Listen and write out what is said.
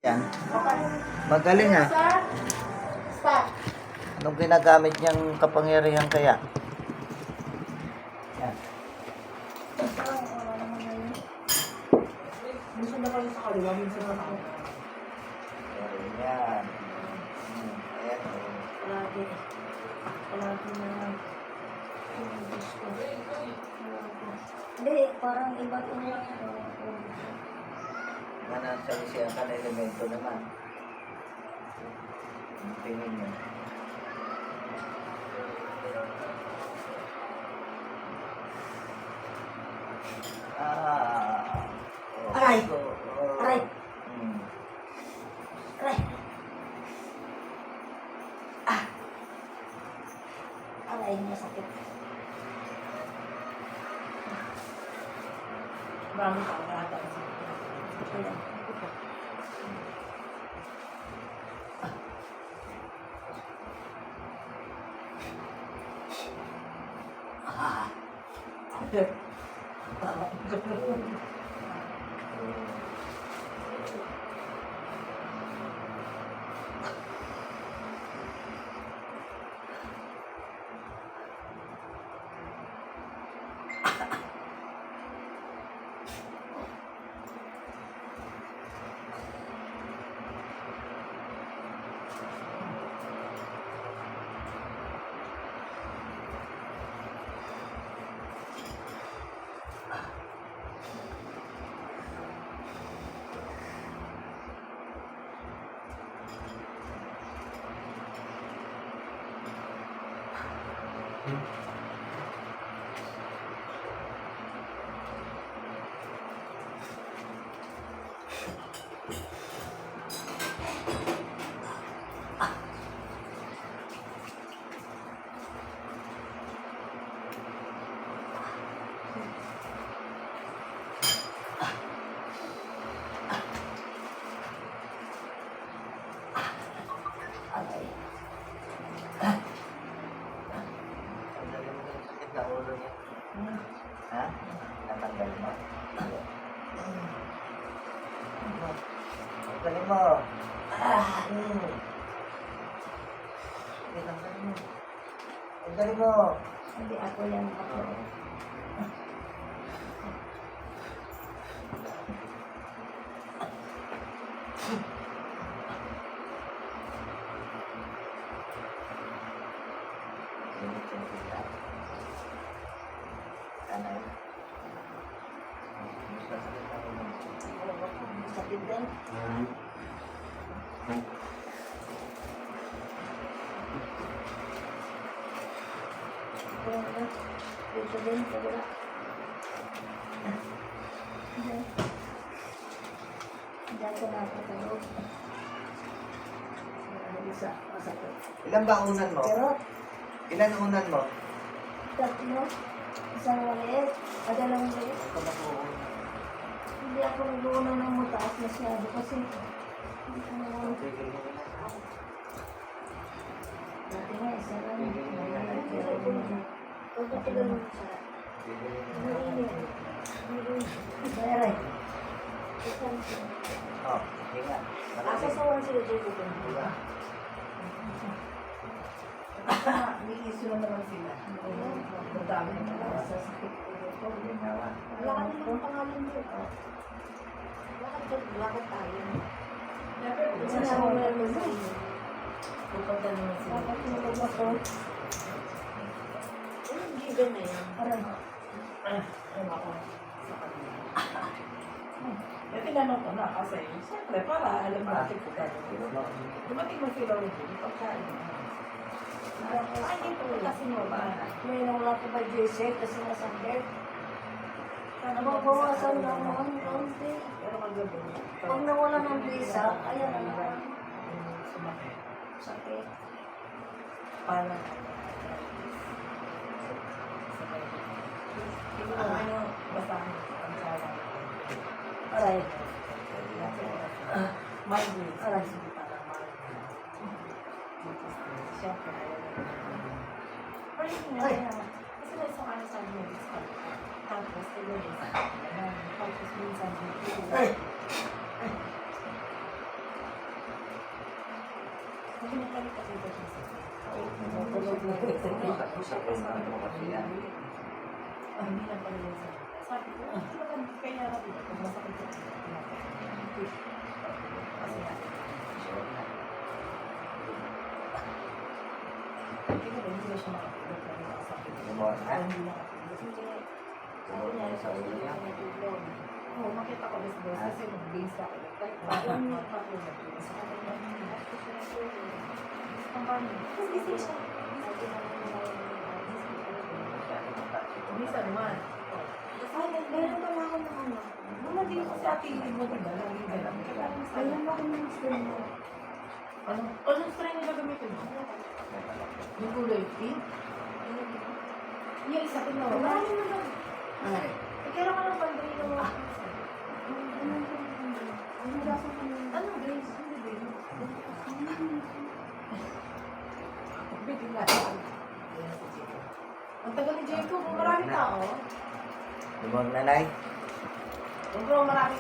Yan. Magaling ah. Stop. Anong ginagamit niyang kapangyarihan kaya? Yan. Minsan na kayo sa kaliwa, minsan na ako. Yan. Ayan. Palagi. Palagi na lang. Hindi, parang iba ko na. Manansalisiyan ka na elemento naman. Ang tingin niyo. Aray! Oh. Aray! Hmm. Aray! Ah! Aray, masakit. Marami pa ang ata. Ayan. Ah! Aray. Sakit na ulo niya. Ha? Natanggal mo? Tanggalin mo. Sige, tanggalin mo. Tanggalin mo. Hindi ako yan. Ako. Sakit din. Dito din, kabila. Diyan ko na ako tulog. Isa, masakit. Ilan ba unan mo? Pero, Ilan unan mo? tatlo, isang maliit, dalawang maliit. Ito ba po? Hindi ako nag-uuna ng mataas masyado kasi hindi ko naman. Dati nga, isa lang. Huwag ka tagal mo sa Bayaray. Oh, hindi nga. Asasawan sila dyan ko kung Diba? May issue na naman sila. Madami na naman. sasakit ko dito. Ginawa. Wala ka naman pangalan dito. Lakad tayo. Isa na ako meron sa inyo. Pupunta naman sila. Dapat tulog ako. Hindi na yan. Aray. Ano ako sa kanila. Eh, tinanong ko na kasi, siyempre, para alam natin kung gano'n. Dumating mo sila ulit, pagkain mo. Ay, dito kasi mo ba? May nawala ko ba JC kasi nasakit. Nababawasan lang naman kaunti. Pero magabi. Pag nawala ng visa, ayan na naman. Sumakit. Sakit. Para. Ano, basahin ang sawa. Aray. Migraines. Aray. Hindi para migraines. Siyempre, ayaw na. Pero yun nga, Ay. kasi may isang ano sa mga discount. Tapos, tapos minsan, Ay. Pinapalik kasi ito siya sa hindi lang pala yun sa sabi ko, kaya na dito, kung masakit ko, pinapalik. Kasi nga, hindi ko ba, hindi na siya nakapilot na yung sakit. Hindi nakapilot. Sabi niya, sa ulo niya, natulog. Oo, makita ko this boss kasi mag-base ako. Kahit parang magpatulog ko. Sa kanila, ang kanya. Tapos gising siya. Minsan naman. Ay, meron pala ako ng ano. Muna din ko sa ating mo, diba? Lagi ganun. Ayun ako ng strain mo. Anong strain na gagamitin mo? Yung kulay pink? Yung isa ko na. Wala naman na. Kaya ka ng bandri na mga. Ano gasa ko ng... Anong grades? Hindi grades. Bigla. Ang tagal ni Jacob, marami tao. Lumang nanay. Bro, marami tao.